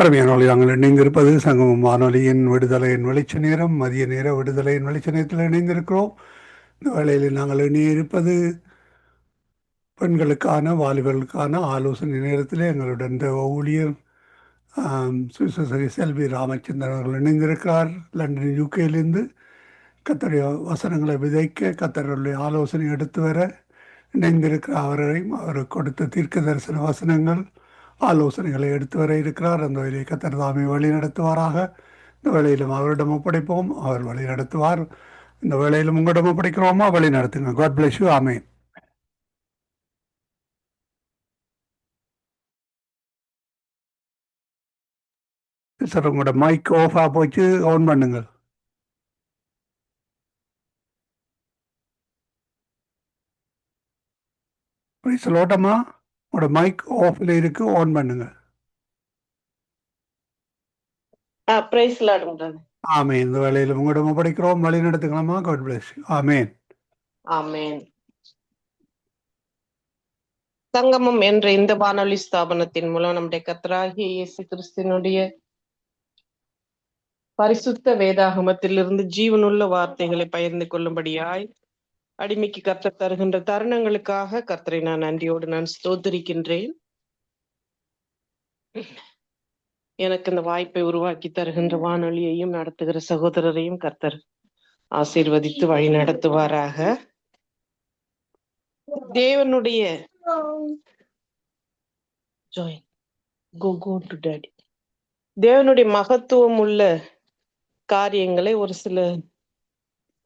அருமையானவர்களே, நாங்கள் இணைந்திருப்பது சங்கமம் வானொலியின் விடுதலையின் வெளிச்ச நேரம், மதிய நேர விடுதலையின் வெளிச்ச நேரத்தில் இணைந்திருக்கிறோம். இந்த வேளையில் நாங்கள் இணையிருப்பது பெண்களுக்கான வாலிபர்களுக்கான ஆலோசனை நேரத்தில் எங்களுடன் இந்த ஊழியர் சுவிசரி செல்வி ராமச்சந்திரன் அவர்கள் இணைந்திருக்கிறார். லண்டன் யூகேயிலிருந்து கத்தருடைய வசனங்களை விதைக்க, கத்தருடைய ஆலோசனை எடுத்து வர இணைந்திருக்கிற அவரையும் அவர் கொடுத்த தீர்க்க தரிசன வசனங்கள் ஆலோசனைகளை எடுத்து வர இருக்கிறார். அந்த வேலையை கத்தர் தாமே வழி நடத்துவாராக. இந்த வேளையிலும் அவரிடம் ஒப்படைப்போம், அவர் வழி நடத்துவார். இந்த வேளையிலும் உங்களிடம் ஒப்படைக்கிறோமா, வழி நடத்துங்க. God bless you. Amen. Sir, உங்களோட மைக் ஆஃபா போச்சு, ஆன் பண்ணுங்கள். சொல்லட்டமா? உங்களோட மைக் ஆஃப்ல இருக்கு, ஆன் பண்ணுங்க. ஆமென். இந்த வேளையிலும் உங்களிடம் ஒப்படைக்கிறோம், வழி நடத்துங்களாமா. God bless you. Amen. Amen. சங்கமம் என்ற இந்த வானொலி ஸ்தாபனத்தின் மூலம் நம்முடைய கர்த்தராகிய இயேசு கிறிஸ்தினுடைய பரிசுத்த வேதாகமத்திலிருந்து ஜீவனுள்ள வார்த்தைகளை பகிர்ந்து கொள்ளும்படியாய் அடிமைக்கு கர்த்தர் தருகின்ற தருணங்களுக்காக கர்த்தரை நான் நன்றியோடு ஸ்தோத்திரிக்கின்றேன். எனக்கு இந்த வாய்ப்பை உருவாக்கி தருகின்ற வானொலியையும் நடத்துகிற சகோதரரையும் கர்த்தர் ஆசீர்வதித்து வழி நடத்துவாராக. தேவனுடைய தேவனுடைய மகத்துவம் உள்ள காரியங்களை ஒரு சில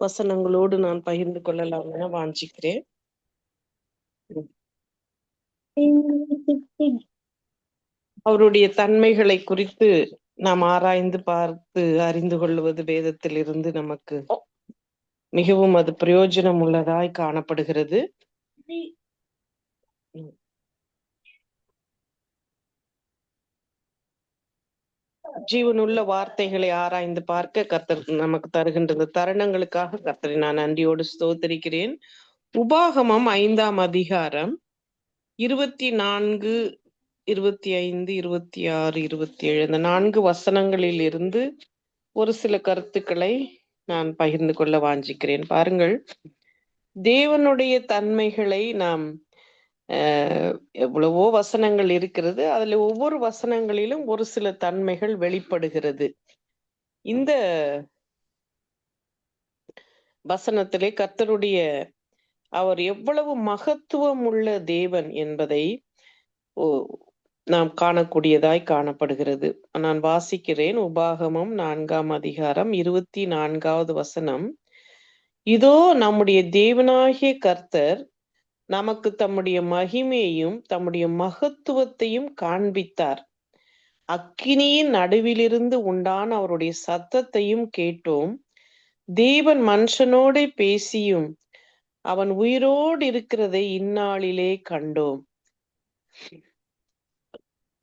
வசனங்களோடு நான் பகிர்ந்து கொள்ளலாம் என வாஞ்சிக்கிறேன். அவருடைய தன்மைகளை குறித்து நாம் ஆராய்ந்து பார்த்து அறிந்து கொள்வது வேதத்தில் இருந்து நமக்கு மிகவும் அது பிரயோஜனம் உள்ளதாய் காணப்படுகிறது. ஜீவனுள்ள வார்த்தைகளை ஆராய்ந்து பார்க்க கர்த்தர் நமக்கு தருகின்ற தருணங்களுக்காக கர்த்தரை நான் நன்றியோடு ஸ்தோத்திரிக்கிறேன். உபாகமம் 5ஆம் அதிகாரம் 24, 25, 26, 27 இந்த 4 வசனங்களில் இருந்து ஒரு சில கருத்துக்களை நான் பகிர்ந்து கொள்ள வாஞ்சிக்கிறேன். பாருங்கள், தேவனுடைய தன்மைகளை நாம் எவ்வளவோ வசனங்கள் இருக்கிறது. அதுல ஒவ்வொரு வசனங்களிலும் ஒரு சில தன்மைகள் வெளிப்படுகிறது. இந்த வசனத்திலே கர்த்தருடைய அவர் எவ்வளவு மகத்துவம் உள்ள தேவன் என்பதை நாம் காணக்கூடியதாய் காணப்படுகிறது. நான் வாசிக்கிறேன். உபாகமம் 4ஆம் அதிகாரம் 24வது வசனம். இதோ நம்முடைய தேவனாகிய கர்த்தர் நமக்கு தம்முடைய மகிமையையும் தம்முடைய மகத்துவத்தையும் காண்பித்தார். அக்கினியின் நடுவிலிருந்து உண்டான அவருடைய சத்தத்தையும் கேட்டோம். தேவன் மனுஷனோடு பேசியும் அவன் உயிரோடு இருக்கிறதை இந்நாளிலே கண்டோம்.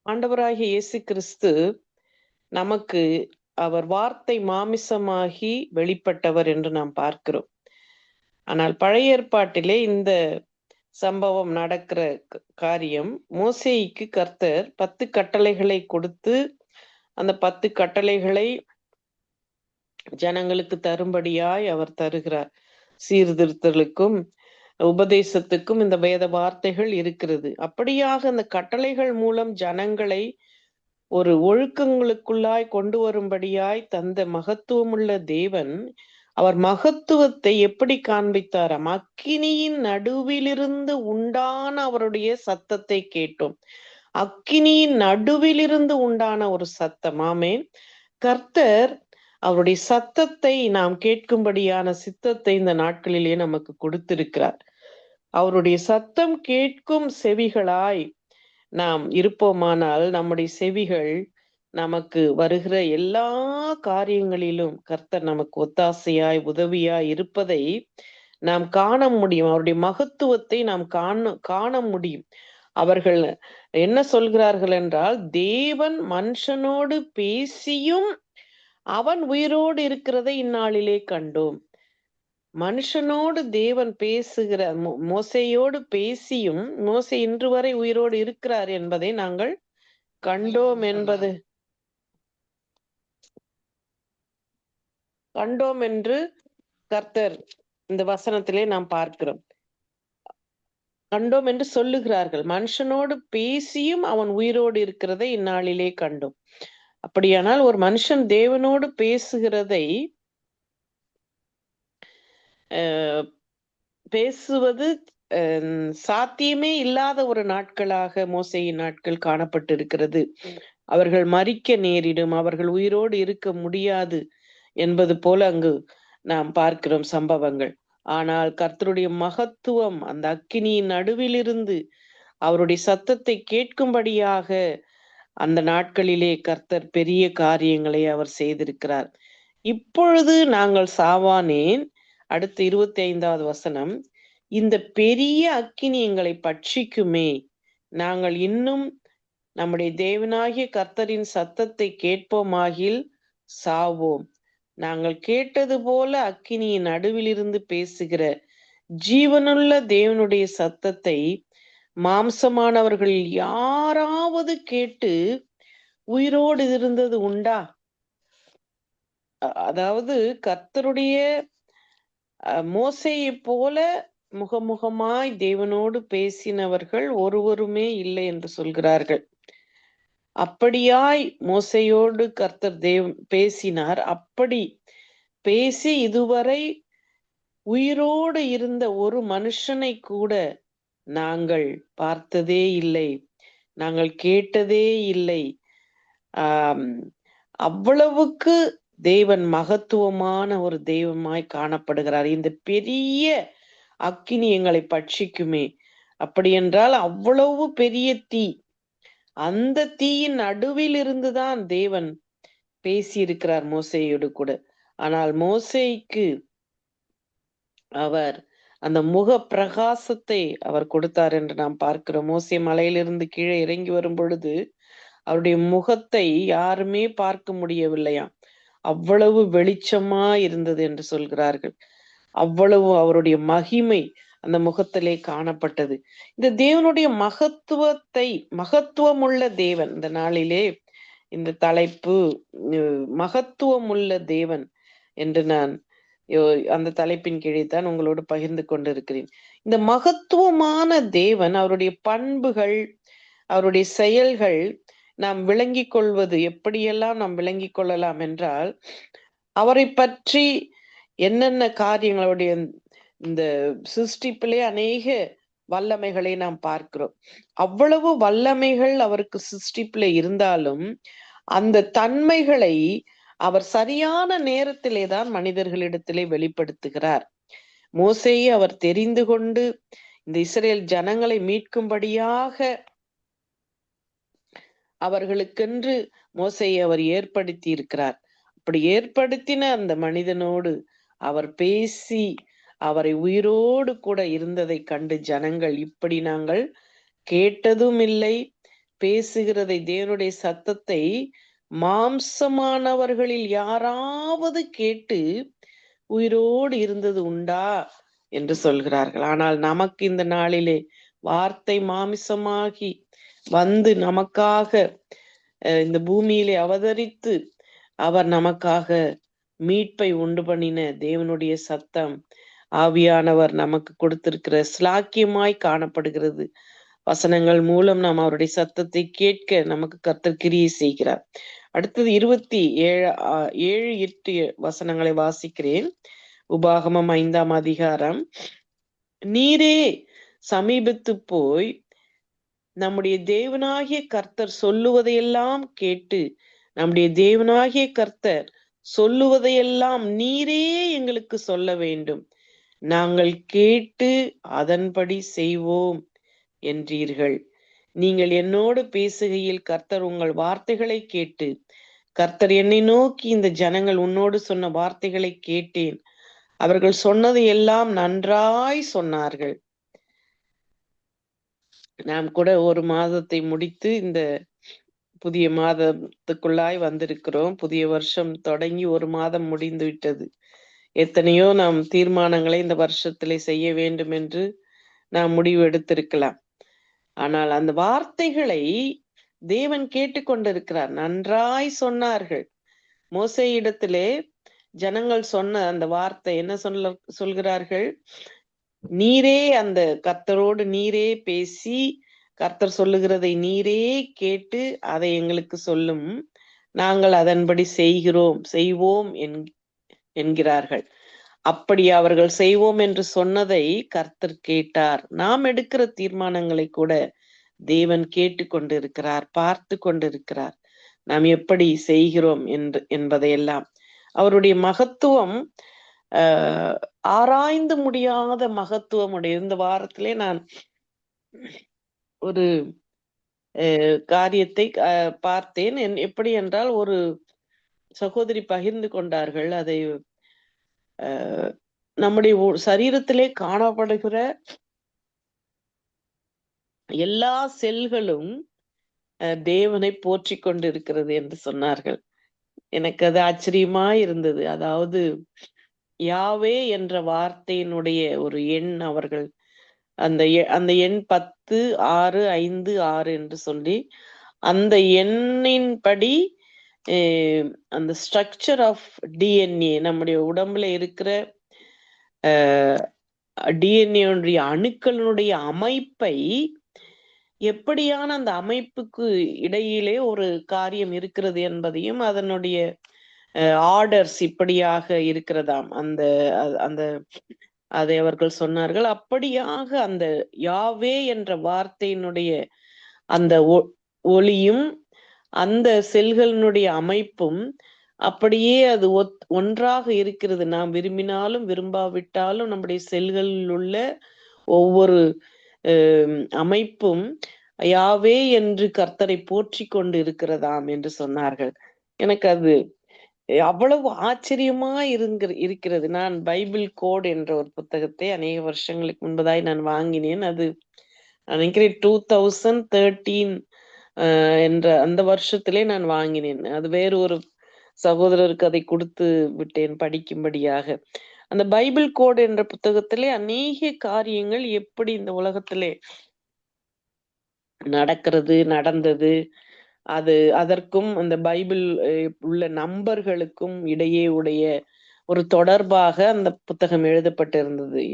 ஆண்டவராகிய இயேசு கிறிஸ்து நமக்கு அவர் வார்த்தை மாமிசமாகி வெளிப்பட்டவர் என்று நாம் பார்க்கிறோம். ஆனால் பழைய ஏற்பாட்டிலே இந்த சம்பவம் நடக்கிற காரியம், மோசேக்கு கர்த்தர் 10 கட்டளைகளை கொடுத்து அந்த 10 கட்டளைகளை ஜனங்களுக்கு தரும்படியாய் அவர் தருகிறார். சீர்திருத்தலுக்கும் உபதேசத்துக்கும் இந்த வேத வார்த்தைகள் இருக்கிறது. அப்படியாக அந்த கட்டளைகள் மூலம் ஜனங்களை ஒரு ஒழுக்கங்களுக்குள்ளாய் கொண்டு வரும்படியாய் தந்த மகத்துவமுள்ள தேவன் அவர் மகத்துவத்தை எப்படி காண்பித்தாராம்? அக்கினியின் நடுவிலிருந்து உண்டான அவருடைய சத்தத்தை கேட்டோம். அக்கினியின் நடுவிலிருந்து உண்டான ஒரு சத்தம். ஆமென். கர்த்தர் அவருடைய சத்தத்தை நாம் கேட்கும்படியான சித்தத்தை இந்த நாட்களிலே நமக்கு கொடுத்திருக்கிறார். அவருடைய சத்தம் கேட்கும் செவிகளாய் நாம் இருப்போமானால் நம்முடைய செவிகள் நமக்கு வருகிற எல்லா காரியங்களிலும் கர்த்தர் நமக்கு ஒத்தாசையாய் உதவியாய் இருப்பதை நாம் காண முடியும். அவருடைய மகத்துவத்தை நாம் காண முடியும். அவர்கள் என்ன சொல்கிறார்கள் என்றால், தேவன் மனுஷனோடு பேசியும் அவன் உயிரோடு இருக்கிறதை இந்நாளிலே கண்டோம். மனுஷனோடு தேவன் பேசுகிற மோசேயோடு பேசியும் மோசே இன்று வரை உயிரோடு இருக்கிறார் என்பதை நாங்கள் கண்டோம் என்பது கண்டோம் என்று கர்த்தர் இந்த வசனத்திலே நாம் பார்க்கிறோம். கண்டோம் என்று சொல்லுகிறார்கள். மனுஷனோடு பேசியும் அவன் உயிரோடு இருக்கிறதை இந்நாளிலே கண்டோம். அப்படியானால் ஒரு மனுஷன் தேவனோடு பேசுகிறதை பேசுவது சாத்தியமே இல்லாத ஒரு நாட்களாக மோசேயின் நாட்கள் காணப்பட்டிருக்கிறது. அவர்கள் மரிக்க நேரிடும், அவர்கள் உயிரோடு இருக்க முடியாது என்பது போல அங்கு நாம் பார்க்கிறோம் சம்பவங்கள். ஆனால் கர்த்தருடைய மகத்துவம் அந்த அக்கினியின் நடுவிலிருந்து அவருடைய சத்தத்தை கேட்கும்படியாக அந்த நாட்களிலே கர்த்தர் பெரிய காரியங்களை அவர் செய்திருக்கிறார். இப்பொழுது நாங்கள் சாவானேன். அடுத்து 25வது வசனம், இந்த பெரிய அக்கினி எங்களை பட்சிக்குமே, நாங்கள் இன்னும் நம்முடைய தேவனாகிய கர்த்தரின் சத்தத்தை கேட்போமாகில் சாவோம். நாங்கள் கேட்டது போல அக்கினியின் நடுவிலிருந்து பேசுகிற ஜீவனுள்ள தேவனுடைய சத்தத்தை மாம்சமானவர்கள் யாராவது கேட்டு உயிரோடு இருந்தது உண்டா? அதாவது கர்த்தருடைய மோசேயை போல முகமுகமாய் தேவனோடு பேசினவர்கள் ஒருவருமே இல்லை என்று சொல்கிறார்கள். அப்படியாய் மோசையோடு கர்த்தர் பேசினார். அப்படி பேசி இதுவரை உயிரோடு இருந்த ஒரு மனுஷனை கூட நாங்கள் பார்த்ததே இல்லை, நாங்கள் கேட்டதே இல்லை. அவ்வளவுக்கு தேவன் மகத்துவமான ஒரு தெய்வமாய் காணப்படுகிறார். இந்த பெரிய அக்கினி எங்களை பட்சிக்குமே, அப்படி என்றால் அவ்வளவு பெரிய தீ, அந்த தீயின் நடுவில் இருந்துதான் தேவன் பேசியிருக்கிறார் மோசேயோடு கூட. ஆனால் மோசேக்கு அவர் அந்த முக பிரகாசத்தை அவர் கொடுத்தார் என்று நாம் பார்க்கிறோம். மோசே மலையிலிருந்து கீழே இறங்கி வரும் பொழுது அவருடைய முகத்தை யாருமே பார்க்க முடியவில்லையாம். அவ்வளவு வெளிச்சமா இருந்தது என்று சொல்கிறார்கள். அவ்வளவு அவருடைய மகிமை அந்த முகத்திலே காணப்பட்டது. இந்த தேவனுடைய மகத்துவமுள்ள தேவன், இந்த நாளிலே இந்த தலைப்பு மகத்துவமுள்ள தேவன் என்று நான் அந்த தலைப்பின் கீழே தான் உங்களோடு பகிர்ந்து கொண்டிருக்கிறேன். இந்த மகத்துவமான தேவன், அவருடைய பண்புகள், அவருடைய செயல்கள் நாம் விளங்கிக் கொள்வது எப்படியெல்லாம் நாம் விளங்கிக் கொள்ளலாம் என்றால், அவரை பற்றி என்னென்ன காரியங்களுடைய இந்த சிருஷ்டிப்பிலே அநேக வல்லமைகளை நாம் பார்க்கிறோம். அவ்வளவு வல்லமைகள் அவருக்கு சிருஷ்டிப்பிலே இருந்தாலும் அந்த தன்மைகளை அவர் சரியான நேரத்திலே தான் மனிதர்களிடத்திலே வெளிப்படுத்துகிறார். மோசேயை அவர் தெரிந்து கொண்டு இந்த இஸ்ரேல் ஜனங்களை மீட்கும்படியாக அவர்களுக்கென்று மோசேயை அவர் ஏற்படுத்தி இருக்கிறார். அப்படி ஏற்படுத்தின அந்த மனிதனோடு அவர் பேசி அவரை உயிரோடு கூட இருந்ததை கண்டு ஜனங்கள், இப்படி நாங்கள் கேட்டதும் இல்லை, பேசுகிறதை தேவனுடைய சத்தத்தை மாம்சமானவர்களில் யாராவது கேட்டு உயிரோடு இருந்தது உண்டா என்று சொல்கிறார்கள். ஆனால் நமக்கு இந்த நாளிலே வார்த்தை மாமிசமாகி வந்து நமக்காக இந்த பூமியிலே அவதரித்து அவர் நமக்காக மீட்பை உண்டு பண்ணின தேவனுடைய சத்தம், ஆவியானவர் நமக்கு கொடுத்திருக்கிற ஸ்லாக்கியமாய் காணப்படுகிறது. வசனங்கள் மூலம் நாம் அவருடைய சத்தத்தை கேட்க நமக்கு கர்த்தர் கிரியை செய்கிறார். அடுத்தது 27-8 வசனங்களை வாசிக்கிறேன். உபாகமம் 5ஆம் அதிகாரம். நீரே சமீபத்து போய் நம்முடைய தேவனாகிய கர்த்தர் சொல்லுவதையெல்லாம் கேட்டு, நம்முடைய தேவனாகிய கர்த்தர் சொல்லுவதையெல்லாம் நீரே எங்களுக்கு சொல்ல வேண்டும், நாங்கள் கேட்டு அதன்படி செய்வோம் என்றீர்கள். நீங்கள் என்னோடு பேசுகையில் கர்த்தர் உங்கள் வார்த்தைகளை கேட்டு, கர்த்தர் என்னை நோக்கி இந்த ஜனங்கள் உன்னோடு சொன்ன வார்த்தைகளை கேட்டேன், அவர்கள் சொன்னதை எல்லாம் நன்றாய் சொன்னார்கள். நாம் கூட ஒரு மாதத்தை முடித்து இந்த புதிய மாதத்துக்குள்ளாய் வந்திருக்கிறோம். புதிய வருஷம் தொடங்கி ஒரு மாதம் முடிந்து விட்டது. எத்தனையோ நாம் தீர்மானங்களை இந்த வருஷத்திலே செய்ய வேண்டும் என்று நாம் முடிவு எடுத்திருக்கலாம். ஆனால் அந்த வார்த்தைகளை தேவன் கேட்டுக்கொண்டிருக்கிறார். நன்றாய் சொன்னார்கள். மோசே இடத்திலே ஜனங்கள் சொன்ன அந்த வார்த்தை என்ன சொல்கிறார்கள்? நீரே அந்த கர்த்தரோடு நீரே பேசி, கர்த்தர் சொல்லுகிறதை நீரே கேட்டு அதை எங்களுக்கு சொல்லும், நாங்கள் அதன்படி செய்வோம் என்கிறார்கள். அப்படி அவர்கள் செய்வோம் என்று சொன்னதை கர்த்தர் கேட்டார். நாம் எடுக்கிற தீர்மானங்களை கூட தேவன் கேட்டு கொண்டிருக்கிறார், பார்த்து கொண்டிருக்கிறார். நாம் எப்படி செய்கிறோம் என்பதையெல்லாம். அவருடைய மகத்துவம் ஆராய்ந்து முடியாத மகத்துவம் உடைய. இந்த வாரத்திலே நான் ஒரு காரியத்தை பார்த்தேன். எப்படி என்றால், ஒரு சகோதரி பகிர்ந்து கொண்டார்கள். அதை நம்முடைய சரீரத்திலே காணப்படுகிற எல்லா செல்களும் தேவனை போற்றி கொண்டிருக்கிறது என்று சொன்னார்கள். எனக்கு அது ஆச்சரியமா இருந்தது. அதாவது யாவே என்ற வார்த்தையினுடைய ஒரு எண் அவர்கள் அந்த எண் 10, 6, 5, 6 என்று சொல்லி அந்த எண்ணின்படி அந்த ஸ்ட்ரக்சர் ஆஃப் டிஎன்ஏ, நம்முடைய உடம்புல இருக்கிற டிஎன்ஏ அணுக்களினுடைய அமைப்பை, எப்படியான அந்த அமைப்புக்கு இடையிலே ஒரு காரியம் இருக்கிறது என்பதையும், அதனுடைய ஆர்டர்ஸ் இப்படியாக இருக்கிறதாம். அந்த அதை அவர்கள் சொன்னார்கள். அப்படியாக அந்த யாவே என்ற வார்த்தையினுடைய அந்த ஒளியும் அந்த செல்களினுடைய அமைப்பும் அப்படியே அது ஒன்றாக இருக்கிறது. நாம் விரும்பினாலும் விரும்பாவிட்டாலும் நம்முடைய செல்களில் உள்ள ஒவ்வொரு அமைப்பும் யாவே என்று கர்த்தரை போற்றி கொண்டு இருக்கிறதாம் என்று சொன்னார்கள். எனக்கு அது அவ்வளவு ஆச்சரியமா இருக்கிறது. நான் பைபிள் கோட் என்ற ஒரு புத்தகத்தை அநேக வருஷங்களுக்கு முன்பதாய் நான் வாங்கினேன். அது நினைக்கிறேன் 2013 என்ற அந்த வருஷத்திலே நான் வாங்கினேன். அது வேறு ஒரு சகோதரருக்கு அதை கொடுத்து விட்டேன் படிக்கும்படியாக. அந்த பைபிள் கோட் என்ற புத்தகத்திலே அநேக காரியங்கள் எப்படி இந்த உலகத்திலே நடந்தது, அதற்கும் அந்த பைபிள் உள்ள நம்பர்களுக்கும் இடையே உடைய ஒரு தொடர்பாக அந்த புத்தகம் எழுதப்பட்டிருந்தது.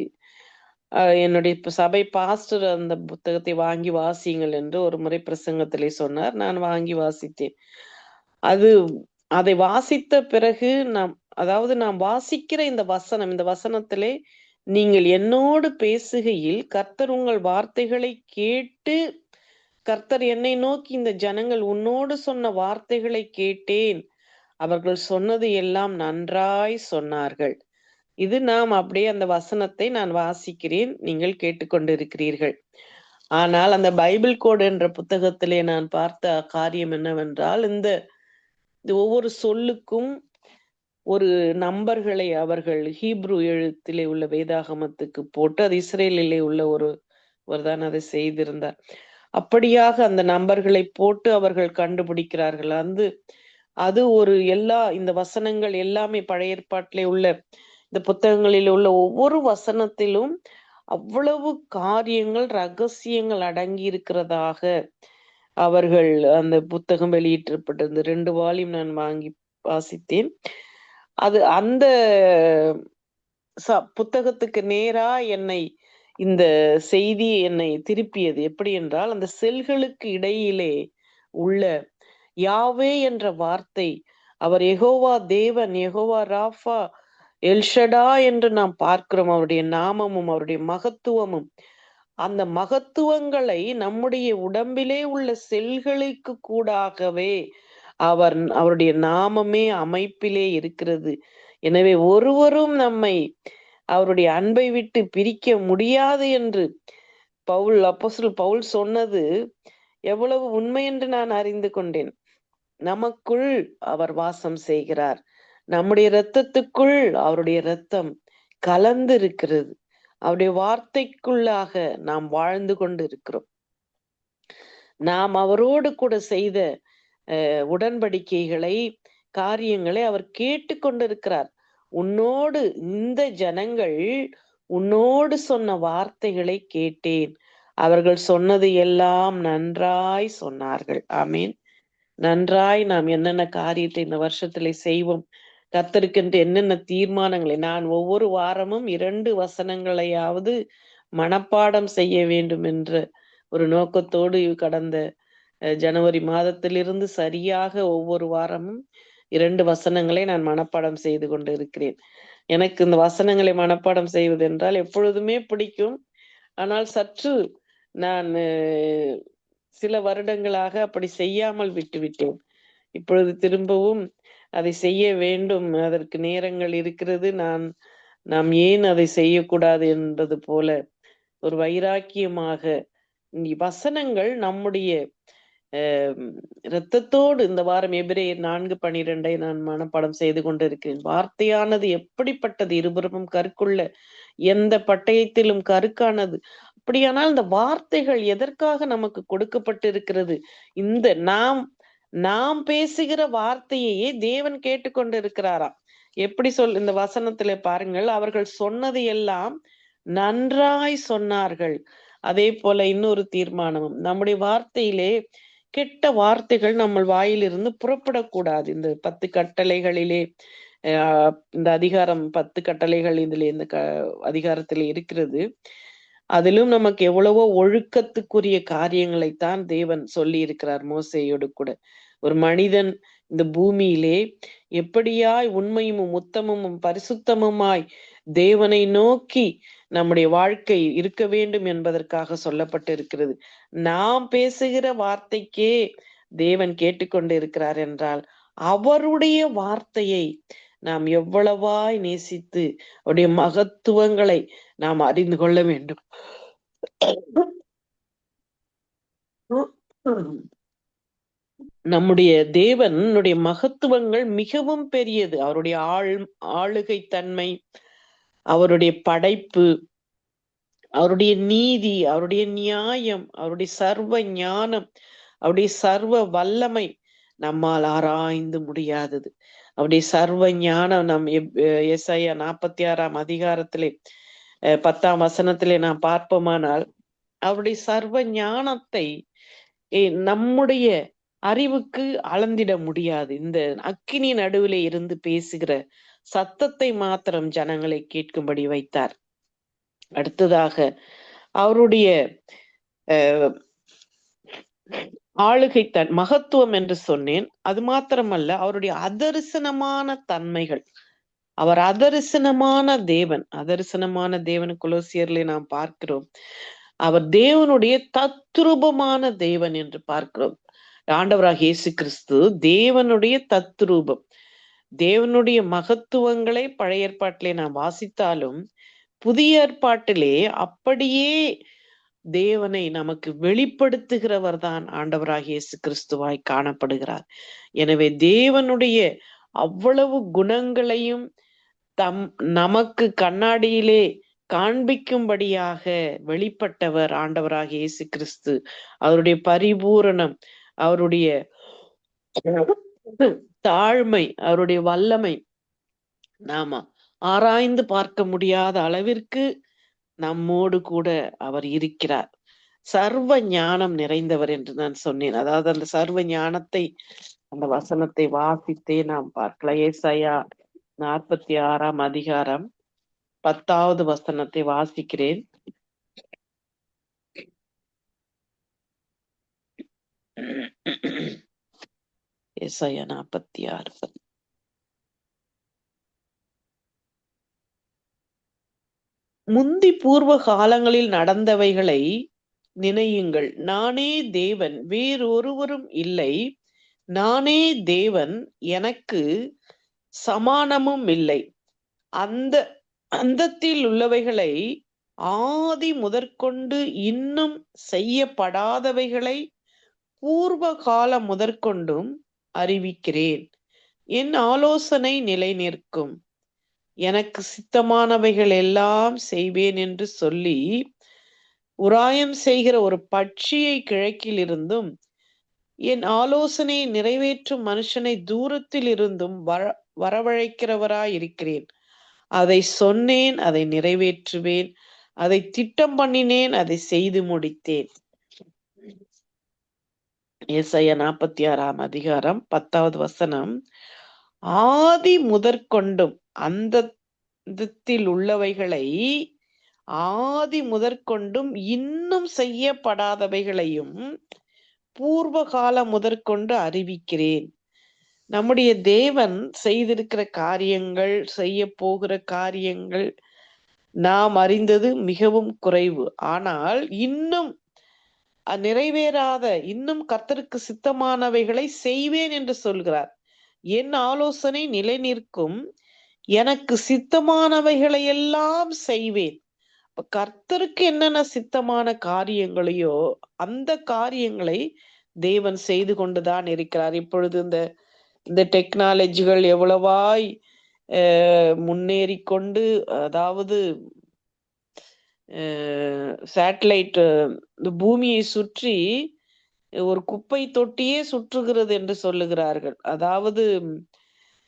என்னுடைய சபை பாஸ்டர் அந்த புத்தகத்தை வாங்கி வாசியுங்கள் என்று ஒரு முறை பிரசங்கத்திலே சொன்னார். நான் வாங்கி வாசித்தேன். அதை வாசித்த பிறகு நாம் வாசிக்கிற இந்த வசனத்திலே, நீங்கள் என்னோடு பேசுகையில் கர்த்தர் உங்கள் வார்த்தைகளை கேட்டு, கர்த்தர் என்னை நோக்கி, இந்த ஜனங்கள் உன்னோடு சொன்ன வார்த்தைகளை கேட்டேன், அவர்கள் சொன்னது எல்லாம் நன்றாய் சொன்னார்கள். இது நாம் அப்படியே அந்த வசனத்தை நான் வாசிக்கிறேன், நீங்கள் கேட்டுக்கொண்டிருக்கிறீர்கள். ஆனால் அந்த பைபிள் கோட் என்ற புத்தகத்திலே நான் பார்த்த காரியம் என்னவென்றால், இந்த ஒவ்வொரு சொல்லுக்கும் ஒரு நம்பர்களை அவர்கள் ஹீப்ரு எழுத்திலே உள்ள வேதாகமத்துக்கு போட்டு, அது இஸ்ரேலிலே உள்ள ஒருவர்தான் அதை செய்திருந்தார். அப்படியாக அந்த நம்பர்களை போட்டு அவர்கள் கண்டுபிடிக்கிறார்கள். அது ஒரு இந்த வசனங்கள் எல்லாமே பழைய ஏற்பாட்டிலே உள்ள இந்த புத்தகங்களில் உள்ள ஒவ்வொரு வசனத்திலும் அவ்வளவு காரியங்கள், ரகசியங்கள் அடங்கி இருக்கிறதாக அவர்கள் அந்த புத்தகம் வெளியிட்டிருப்பட்டது. 2 வால்யூம் நான் வாங்கி வாசித்தேன். அது அந்த புத்தகத்துக்கு நேரா இந்த செய்தி என்னை திருப்பியது. எப்படி என்றால், அந்த செல்களுக்கு இடையிலே உள்ள யாவே என்ற வார்த்தை, அவர் யெகோவா தேவன், யெகோவா ராஃபா, எல்ஷடா என்று நாம் பார்க்கிறோம். அவருடைய நாமமும் அவருடைய மகத்துவமும், அந்த மகத்துவங்களை நம்முடைய உடம்பிலே உள்ள செல்களுக்கு கூடாகவே அவருடைய நாமமே அமைப்பிலே இருக்கிறது. எனவே ஒருவரும் நம்மை அவருடைய அன்பை விட்டு பிரிக்க முடியாது என்று அப்போஸ்தலன் பவுல் சொன்னது எவ்வளவு உண்மை என்று நான் அறிந்து கொண்டேன். நமக்குள் அவர் வாசம் செய்கிறார். நம்முடைய இரத்தத்துக்குள் அவருடைய இரத்தம் கலந்து இருக்கிறது. அவருடைய வார்த்தைக்குள்ளாக நாம் வாழ்ந்து கொண்டு இருக்கிறோம். நாம் அவரோடு கூட செய்த உடன்படிக்கைகளை, காரியங்களை அவர் கேட்டு கொண்டிருக்கிறார். இந்த ஜனங்கள் உன்னோடு சொன்ன வார்த்தைகளை கேட்டேன், அவர்கள் சொன்னது எல்லாம் நன்றாய் சொன்னார்கள். ஆமீன். நன்றாய் நாம் என்னென்ன காரியத்தை இந்த வருஷத்திலே செய்வோம், கர்த்தருக்கென்று என்னென்ன தீர்மானங்களை நான் ஒவ்வொரு வாரமும் 2 வசனங்களையாவது மனப்பாடம் செய்ய வேண்டும் என்ற ஒரு நோக்கத்தோடு கடந்த ஜனவரி மாதத்திலிருந்து சரியாக ஒவ்வொரு வாரமும் 2 வசனங்களை நான் மனப்பாடம் செய்து கொண்டு இருக்கிறேன். எனக்கு இந்த வசனங்களை மனப்பாடம் செய்வது என்றால் எப்பொழுதுமே பிடிக்கும். ஆனால் சற்று நான் சில வருடங்களாக அப்படி செய்யாமல் விட்டுவிட்டேன். இப்பொழுது திரும்பவும் அதை செய்ய வேண்டும். அதற்கு நேரங்கள் இருக்கிறது. நாம் ஏன் அதை செய்யக்கூடாது என்பது போல ஒரு வைராக்கியமாக வசனங்கள் நம்முடைய இரத்தத்தோடு இந்த வாரம் எபிரேயர் 4:12 நான் மனப்பாடம் செய்து கொண்டிருக்கிறேன். வார்த்தையானது எப்படிப்பட்டது, இருபுறமும் கருக்குள்ள எந்த பட்டயத்திலும் கருக்கானது. அப்படியானால் இந்த வார்த்தைகள் எதற்காக நமக்கு கொடுக்கப்பட்டிருக்கிறது? இந்த நாம் பேசுகிற வார்த்தையையே தேவன் கேட்டுக்கொண்டிருக்கிறாராம். எப்படி இந்த வசனத்துல பாருங்கள், அவர்கள் சொன்னது எல்லாம் நன்றாய் சொன்னார்கள். அதே போல இன்னொரு தீர்மானமும், நம்முடைய வார்த்தையிலே கெட்ட வார்த்தைகள் நம்ம வாயிலிருந்து புறப்படக்கூடாது. இந்த 10 கட்டளைகளிலே இந்த அதிகாரம் 10 கட்டளைகள் இதுல இந்த அதிகாரத்துல இருக்கிறது. அதிலும் நமக்கு எவ்வளவோ ஒழுக்கத்துக்குரிய காரியங்களைத்தான் தேவன் சொல்லி இருக்கிறார் மோசேயோடு கூட. ஒரு மனிதன் இந்த பூமியிலே எப்படியாய் உண்மையும் உத்தமமும் பரிசுத்தமுமாய் தேவனை நோக்கி நம்முடைய வாழ்க்கை இருக்க வேண்டும் என்பதற்காக சொல்லப்பட்டு இருக்கிறது. நாம் பேசுகிற வார்த்தைக்கே தேவன் கேட்டுக்கொண்டு இருக்கிறார் என்றால் அவருடைய வார்த்தையை நாம் எவ்வளவாய் நேசித்து அவருடைய மகத்துவங்களை நாம் அறிந்து கொள்ள வேண்டும். நம்முடைய தேவனுடைய மகத்துவங்கள் மிகவும் பெரியது. அவருடைய ஆளுகை தன்மை, அவருடைய படைப்பு, அவருடைய நீதி, அவருடைய நியாயம், அவருடைய சர்வ ஞானம், அவருடைய சர்வ வல்லமை நம்மால் ஆராய்ந்து முடியாதது. அவருடைய சர்வ ஞானம் நம் எசாயா 46 அதிகாரத்திலே 10 வசனத்திலே நாம் பார்ப்போமானால் அவருடைய சர்வ ஞானத்தை நம்முடைய அறிவுக்கு அளந்திட முடியாது. இந்த அக்கினி நடுவிலே இருந்து பேசுகிற சத்தத்தை மாத்திரம் ஜனங்களை கேட்கும்படி வைத்தார். அடுத்ததாக அவருடைய ஆளுகை மகத்துவம் என்று சொன்னேன். அது மாத்திரமல்ல, அவருடைய அதரிசனமான தன்மைகள். அவர் அதரிசனமான தேவன். அதரிசனமான தேவன் கொலோசியர்ல நாம் பார்க்கிறோம். அவர் தேவனுடைய தத்ரூபமான தேவன் என்று பார்க்கிறோம். ஆண்டவராக இயேசு கிறிஸ்து தேவனுடைய தத்ரூபம். தேவனுடைய மகத்துவங்களை பழைய ஏற்பாட்டிலே நாம் வாசித்தாலும் புதிய ஏற்பாட்டிலே அப்படியே தேவனை நமக்கு வெளிப்படுத்துகிறவர் தான் ஆண்டவராக இயேசு கிறிஸ்துவாய் காணப்படுகிறார். எனவே தேவனுடைய அவ்வளவு குணங்களையும் நமக்கு கண்ணாடியிலே காண்பிக்கும்படியாக வெளிப்பட்டவர் ஆண்டவராக இயேசு கிறிஸ்து. அவருடைய பரிபூரணம், அவருடைய தாழ்மை, அவருடைய வல்லமை நாம ஆராய்ந்து பார்க்க முடியாத அளவிற்கு நம்மோடு கூட அவர் இருக்கிறார். சர்வ ஞானம் நிறைந்தவர் என்று நான் சொன்னேன். அதாவது அந்த சர்வ ஞானத்தை, அந்த வசனத்தை வாசித்தே நாம் பார்க்கலாம். ஏசாயா 46 அதிகாரம் 10வது வசனத்தை வாசிக்கிறேன். ஏசாயா 46. முந்தி பூர்வ காலங்களில் நடந்தவைகளை நினையுங்கள். நானே தேவன், வேறொருவரும் இல்லை. நானே தேவன், எனக்கு சமானமும் இல்லை. அந்தத்தில் உள்ளவைகளை ஆதி முதற்கொண்டு இன்னும் செய்யப்படாதவைகளை பூர்வ காலம் முதற்கொண்டும் அறிவிக்கிறேன். என் ஆலோசனை நிலை நிற்கும். எனக்கு சித்தமானவைகள் எல்லாம் செய்வேன் என்று சொல்லி உராயம் செய்கிற ஒரு பட்சியை கிழக்கில் இருந்தும் என் ஆலோசனை நிறைவேற்றும் மனுஷனை தூரத்தில் இருந்தும் வரவழைக்கிறவராயிருக்கிறேன். அதை சொன்னேன், அதை நிறைவேற்றுவேன். அதை திட்டம் பண்ணினேன், அதை செய்து முடித்தேன். ஏசாயா 46 அதிகாரம் 10வது வசனம். ஆதி முதற்கொண்டும் அந்தத்தில் உள்ளவைகளை ஆதி முதற்கொண்டும் இன்னும் செய்யப்படாதவைகளையும் பூர்வ காலம் முதற்கொண்டு அறிவிக்கிறேன். நம்முடைய தேவன் செய்திருக்கிற காரியங்கள், செய்ய போகிற காரியங்கள் நாம் அறிந்தது மிகவும் குறைவு. ஆனால் இன்னும் நிறைவேறாத, இன்னும் கர்த்தருக்கு சித்தமானவைகளை செய்வேன் என்று சொல்கிறார். என் ஆலோசனை நிலை நிற்கும், எனக்கு சித்தமானவைகளை எல்லாம் செய்வேன். கர்த்தருக்கு என்னென்ன சித்தமான காரியங்களையோ அந்த காரியங்களை தேவன் செய்து கொண்டுதான் இருக்கிறார். இப்பொழுது இந்த டெக்னாலஜிகள் எவ்வளவாய் முன்னேறி கொண்டு, அதாவது சேட்டலைட் இந்த பூமியை சுற்றி ஒரு குப்பை தொட்டியே சுற்றுகிறது என்று சொல்லுகிறார்கள். அதாவது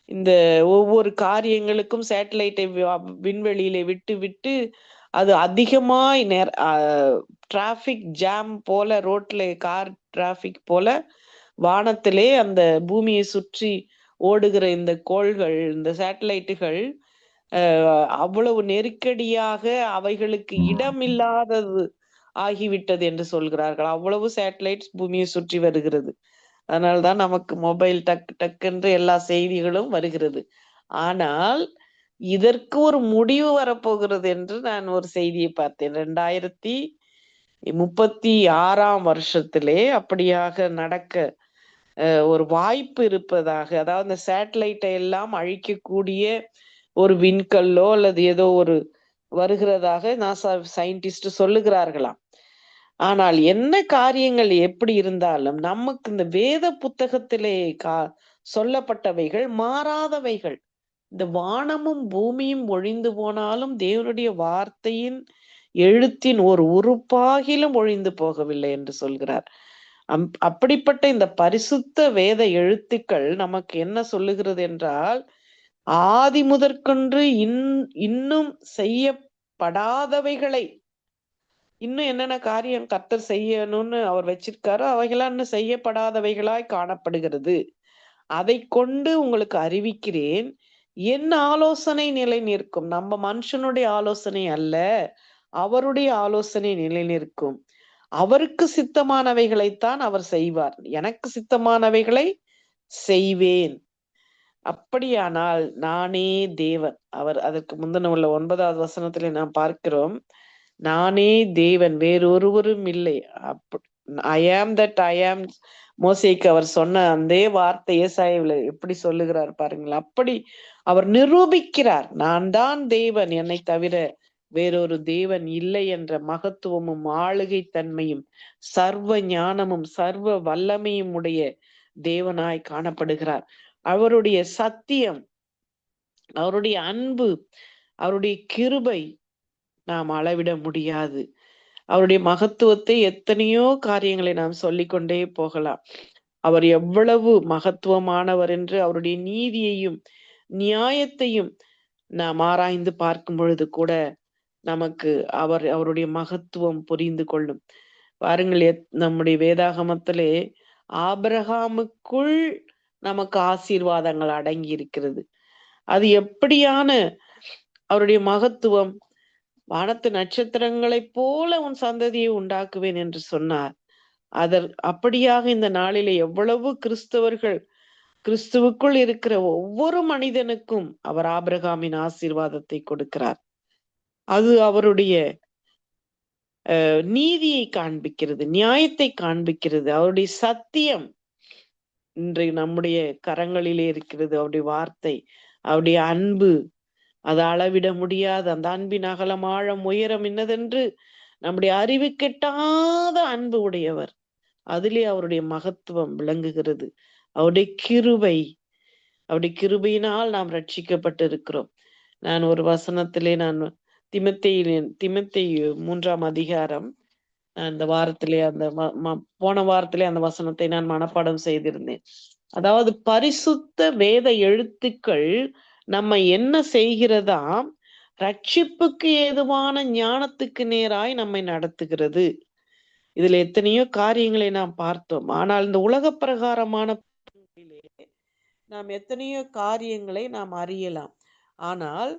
இந்த ஒவ்வொரு காரியங்களுக்கும் சேட்டலைட்டை விண்வெளியில விட்டு விட்டு அது அதிகமாய் டிராபிக் ஜாம் போல, ரோட்ல கார் டிராபிக் போல வானத்திலே அந்த பூமியை சுற்றி ஓடுகிற இந்த கோள்கள், இந்த சேட்டலைட்டுகள் அவ்வளவு நெருக்கடியாக அவைகளுக்கு இடமில்லாதது ஆகிவிட்டது என்று சொல்கிறார்கள். அவ்வளவு சேட்டலைட்ஸ் பூமியை சுற்றி வருகிறது. அதனால்தான் நமக்கு மொபைல் டக்கு டக்குன்று எல்லா செய்திகளும் வருகிறது. ஆனால் இதற்கு ஒரு முடிவு வரப்போகிறது என்று நான் ஒரு செய்தியை பார்த்தேன். 2036 வருஷத்திலே அப்படியாக நடக்க ஒரு வாய்ப்பு இருப்பதாக, அதாவது இந்த சேட்டலைட்டை எல்லாம் அழிக்கக்கூடிய ஒரு விண்கல்லோ அல்லது ஏதோ ஒரு வருகிறதாக நாசா சயின்டிஸ்ட் சொல்லுகிறார்களாம். ஆனால் என்ன காரியங்கள் எப்படி இருந்தாலும் நமக்கு இந்த வேத புத்தகத்திலே சொல்லப்பட்டவைகள் மாறாதவைகள். இந்த வானமும் பூமியும் ஒழிந்து போனாலும் தேவனுடைய வார்த்தையின் எழுத்தின் ஒரு உறுப்பாகிலும் ஒழிந்து போகவில்லை என்று சொல்கிறார். அப்படிப்பட்ட இந்த பரிசுத்த வேத எழுத்துக்கள் நமக்கு என்ன சொல்லுகிறது என்றால், ஆதி முதற்கொன்று இன்னும் செய்யப்படாதவைகளை, இன்னும் என்னென்ன காரியம் கர்த்தர் செய்யணும்னு அவர் வச்சிருக்காரோ அவைகளாம் இன்னும் செய்யப்படாதவைகளாய் காணப்படுகிறது. அதை கொண்டு உங்களுக்கு அறிவிக்கிறேன், என் ஆலோசனை நிலை நிற்கும். நம்ம மனுஷனுடைய ஆலோசனை அல்ல, அவருடைய ஆலோசனை நிலை நிற்கும். அவருக்கு சித்தமானவைகளைத்தான் அவர் செய்வார். எனக்கு சித்தமானவைகளை செய்வேன். அப்படியானால் நானே தேவன். அவர் அதற்கு முந்தின உள்ள 9வது வசனத்திலே நாம் பார்க்கிறோம், நானே தேவன், வேறொருவரும் இல்லை. ஐ ஆம் தட் ஐ ஆம். மோசேக்கு அவர் சொன்ன அந்த வார்த்தை ஏசாயாவில் எப்படி சொல்லுகிறார் பாருங்கள். அப்படி அவர் நிரூபிக்கிறார், நான் தான் தேவன், என்னை தவிர வேறொரு தேவன் இல்லை என்ற மகத்துவமும் ஆளுகை தன்மையும் சர்வ ஞானமும் சர்வ வல்லமையும் உடைய தேவனாய் காணப்படுகிறார். அவருடைய சத்தியம், அவருடைய அன்பு, அவருடைய கிருபை நாம் அளவிட முடியாது. அவருடைய மகத்துவத்தை எத்தனையோ காரியங்களை நாம் சொல்லிக்கொண்டே போகலாம். அவர் எவ்வளவு மகத்துவமானவர் என்று அவருடைய நீதியையும் நியாயத்தையும் நாம் ஆராய்ந்து பார்க்கும் பொழுது கூட நமக்கு அவருடைய மகத்துவம் புரிந்து கொள்ளும். பாருங்கள், நம்முடைய வேதாகமத்திலே ஆபிரகாமுக்குள் நமக்கு ஆசீர்வாதங்கள் அடங்கி இருக்கிறது. அது எப்படியான அவருடைய மகத்துவம்! வானத்து நட்சத்திரங்களைப் போல உன் சந்ததியை உண்டாக்குவேன் என்று சொன்னார். அப்படியாக இந்த நாளிலே எவ்வளவு கிறிஸ்துவுக்குள் இருக்கிற ஒவ்வொரு மனிதனுக்கும் அவர் ஆபிரகாமின் ஆசீர்வாதத்தை கொடுக்கிறார். அது அவருடைய நீதியை காண்பிக்கிறது, நியாயத்தை காண்பிக்கிறது. அவருடைய சத்தியம் இன்றைக்கு நம்முடைய கரங்களிலே இருக்கிறது. அவருடைய வார்த்தை, அவருடைய அன்பு, அது அளவிட முடியாது. அந்த அன்பின் அகலம் ஆழம் உயரம் என்னதென்று நம்முடைய அறிவு கெட்டாத அன்பு உடையவர். அதிலே அவருடைய மகத்துவம் விளங்குகிறது. அவருடைய கிருபையினால் நாம் ரட்சிக்கப்பட்டிருக்கிறோம். நான் ஒரு வசனத்திலே, நான் திமோத்தேயு 3ஆம் அதிகாரம், அந்த வாரத்திலே போன வாரத்திலே அந்த வசனத்தை நான் மனப்பாடம் செய்திருந்தேன். அதாவது பரிசுத்த வேத எழுத்துக்கள் நம்ம என்ன செய்கிறதாம், ரட்சிப்புக்கு ஏதுவான ஞானத்துக்கு நேராய் நம்மை நடத்துகிறது. இதுல எத்தனையோ காரியங்களை நாம் பார்த்தோம். ஆனால் இந்த உலக பிரகாரமான நாம் எத்தனையோ காரியங்களை நாம் அறியலாம். ஆனால்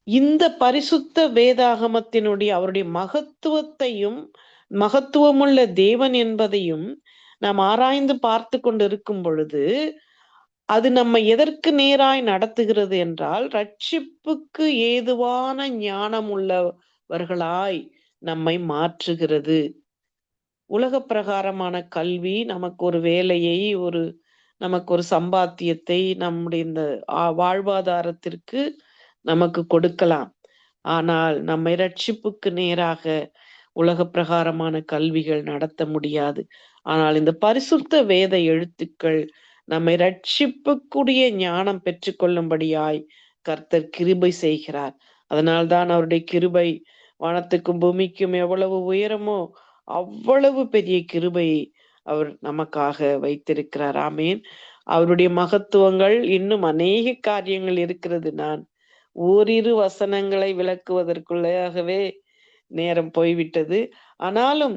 இந்த பரிசுத்த வேதாகமத்தினுடைய அவருடைய மகத்துவத்தையும் மகத்துவமுள்ள தேவன் என்பதையும் நாம் ஆராய்ந்து பார்த்து கொண்டு இருக்கும் பொழுது அது நம்ம எதற்கு நேராய் நடத்துகிறது என்றால் ரட்சிப்புக்கு ஏதுவான ஞானம் உள்ளவர்களாய் நம்மை மாற்றுகிறது. உலக பிரகாரமான கல்வி நமக்கு ஒரு வேலையை, நமக்கு ஒரு சம்பாத்தியத்தை, நம்முடைய இந்த வாழ்வாதாரத்திற்கு நமக்கு கொடுக்கலாம். ஆனால் நம்மை ரட்சிப்புக்கு நேராக உலக பிரகாரமான கல்விகள் நடத்த முடியாது. ஆனால் இந்த பரிசுத்த வேத எழுத்துக்கள் நம்மை ரட்சிப்புக்குரிய ஞானம் பெற்றுக்கொள்ளும்படியாய் கர்த்தர் கிருபை செய்கிறார். அதனால்தான் அவருடைய கிருபை வானத்துக்கும் பூமிக்கும் எவ்வளவு உயரமோ அவ்வளவு பெரிய கிருபையை அவர் நமக்காக வைத்திருக்கிறார். ஆமேன். அவருடைய மகத்துவங்கள் இன்னும் அநேக காரியங்கள் இருக்கிறது. நான் ஓரிரு வசனங்களை விளக்குவதற்குள்ளாகவே நேரம் போய்விட்டது. ஆனாலும்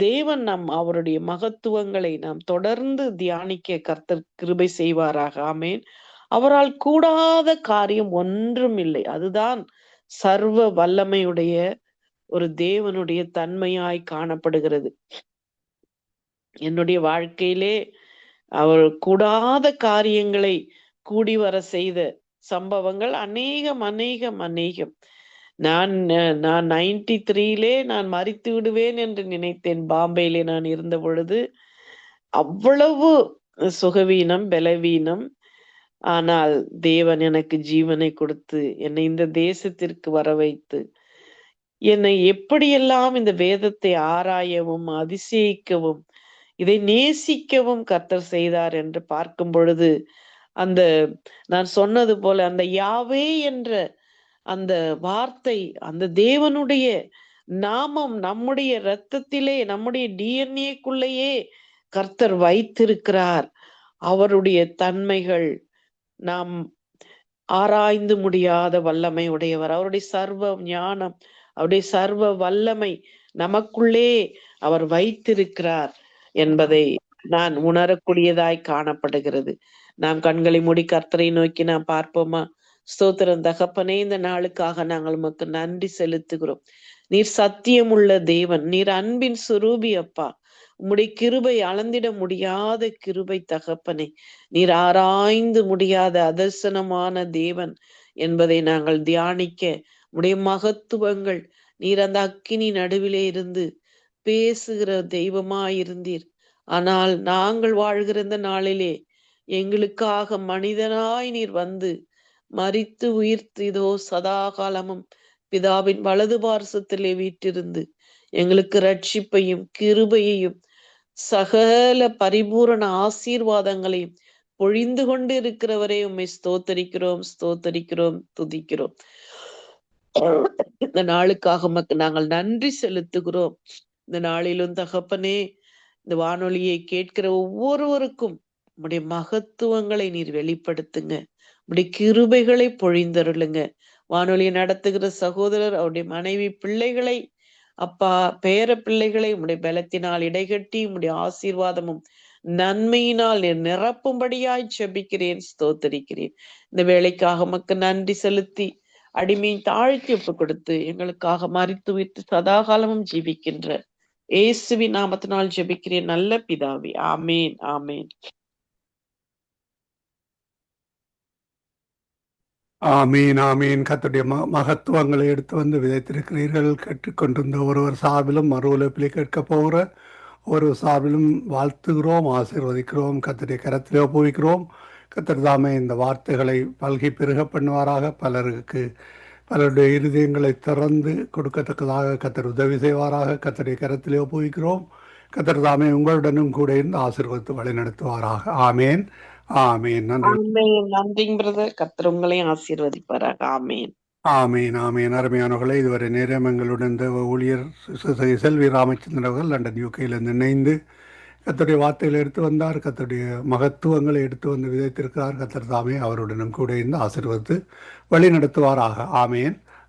தேவன் அவருடைய மகத்துவங்களை நாம் தொடர்ந்து தியானிக்க கர்த்தர் கிருபை செய்வாராக. ஆமேன். அவரால் கூடாத காரியம் ஒன்றும் இல்லை. அதுதான் சர்வ வல்லமையுடைய ஒரு தேவனுடைய தன்மையாய் காணப்படுகிறது. என்னுடைய வாழ்க்கையிலே அவர் கூடாத காரியங்களை கூடி வர செய்த சம்பவங்கள் அநேகம் அநேகம் அநேகம். நான் 93 நான் மரித்து விடுவேன் என்று நினைத்தேன். பாம்பேயிலே நான் இருந்த பொழுது அவ்வளவு சுகவீனம், பலவீனம். ஆனால் தேவன் எனக்கு ஜீவனை கொடுத்து என்னை இந்த தேசத்திற்கு வர வைத்து என்னை எப்படியெல்லாம் இந்த வேதத்தை ஆராயவும் அதிசயிக்கவும் இதை நேசிக்கவும் கர்த்தர் செய்தார் என்று பார்க்கும் பொழுது அந்த நான் சொன்னது போல அந்த யாவே என்ற அந்த வார்த்தை, அந்த தேவனுடைய நாமம் நம்முடைய இரத்தத்திலே, நம்முடைய டிஎன்ஏக்குள்ளேயே கர்த்தர் வைத்திருக்கிறார். அவருடைய தன்மைகள் நாம் ஆராய்ந்து முடியாத வல்லமை உடையவர். அவருடைய சர்வ ஞானம், அவருடைய சர்வ வல்லமை நமக்குள்ளே அவர் வைத்திருக்கிறார் என்பதை நான் உணரக்கூடியதாய் காணப்படுகிறது. நாம் கண்களை மூடி கர்த்தரை நோக்கி நாம் பார்ப்போமா? ஸ்தோத்திரம் தகப்பனே, இந்த நாளுக்காக நாங்கள் உமக்கு நன்றி செலுத்துகிறோம். நீர் சத்தியமுள்ள தேவன், நீர் அன்பின் சுரூபி அப்பா. உம்முடைய கிருபை அளந்திட முடியாத கிருபை தகப்பனே. நீர் ஆராய்ந்து முடியாத அதர்சனமான தேவன் என்பதை நாங்கள் தியானிக்க உடைய மகத்துவங்கள், நீர் அந்த அக்கினி நடுவிலே இருந்து பேசுகிற தெய்வமாயிருந்தீர். ஆனால் நாங்கள் வாழ்கிற இந்த நாளிலே எங்களுக்காக மனிதனாய் நீர் வந்து மரித்து உயிர்த்து இதோ சதா காலமும் பிதாவின் வலது பார்சத்திலே வீற்றிருந்து எங்களுக்கு ரட்சிப்பையும் கிருபையையும் சகல பரிபூரண ஆசீர்வாதங்களையும் பொழிந்து கொண்டு இருக்கிறவரே உம்மை ஸ்தோத்தரிக்கிறோம், ஸ்தோத்தரிக்கிறோம், துதிக்கிறோம். இந்த நாளுக்காக உமக்கு நாங்கள் நன்றி செலுத்துகிறோம். இந்த நாளிலும் தகப்பனே, இந்த வானொலியை கேட்கிற ஒவ்வொருவருக்கும் உம்முடைய மகத்துவங்களை நீர் வெளிப்படுத்துங்க. உம்முடைய கிருபைகளை பொழிந்தருளுங்க. வானொலியை நடத்துகிற சகோதரர், அவருடைய மனைவி, பிள்ளைகளை அப்பா, பேர பிள்ளைகளை உம்முடைய பலத்தினால் இடைகட்டி உம்முடைய ஆசீர்வாதமும் நன்மையினால் நீர் நிரப்பும்படியாய் ஜெபிக்கிறேன், ஸ்தோத்தரிக்கிறேன். இந்த வேலைக்காக உமக்கு நன்றி செலுத்தி அடிமையின் தாழ்த்தி ஒப்பு கொடுத்து எங்களுக்காக மரித்து வைத்து சதாகாலமும் ஜீவிக்கின்ற இயேசுவின் நாமத்தினால் ஜெபிக்கிறேன் நல்ல பிதாவே. ஆமேன், ஆமேன். ஆமீன், ஆமீன். கர்த்தருடைய மகத்துவங்களை எடுத்து வந்து விதைத்திருக்கிறீர்கள். கேட்டுக்கொண்டிருந்த ஒருவர் சார்பிலும் மறு உலப்பிலே கேட்க போகிற ஒரு சார்பிலும் வாழ்த்துகிறோம், ஆசீர்வதிக்கிறோம். கர்த்தருடைய கரத்திலே ஒப்புவிக்கிறோம். கர்த்தர் தாமே இந்த வார்த்தைகளை பல்கி பெருக பண்ணுவாராக. பலருடைய இருதயங்களை திறந்து கொடுக்கத்தக்கதாக கர்த்தர் உதவி செய்வாராக. கர்த்தருடைய கரத்திலே ஒப்புவிக்கிறோம். கர்த்தர் தாமே உங்களுடனும் கூட இருந்து ஆசீர்வதித்து வழி நடத்துவாராக. ஆமேன், ஆமேன். நன்றி பிரதர். கர்த்தர் உங்களையும் ஆசீர்வதிப்பாராக. ஆமேன், ஆமீன், ஆமீன். அருமையானவர்களை, இதுவரை நேரம் எங்களுடன் ஊழியர் செல்வி ராமச்சந்திரன் அவர்கள் லண்டன் யூகேயிலிருந்து இணைந்து கர்த்தருடைய வார்த்தைகளை எடுத்து வந்தார். கர்த்தருடைய மகத்துவங்களை எடுத்து வந்து விதைத்திருக்கிறார். கர்த்தர் தாமே அவருடனும் கூட இருந்து ஆசீர்வதித்து வழி நடத்துவாராக. ஆமேன்.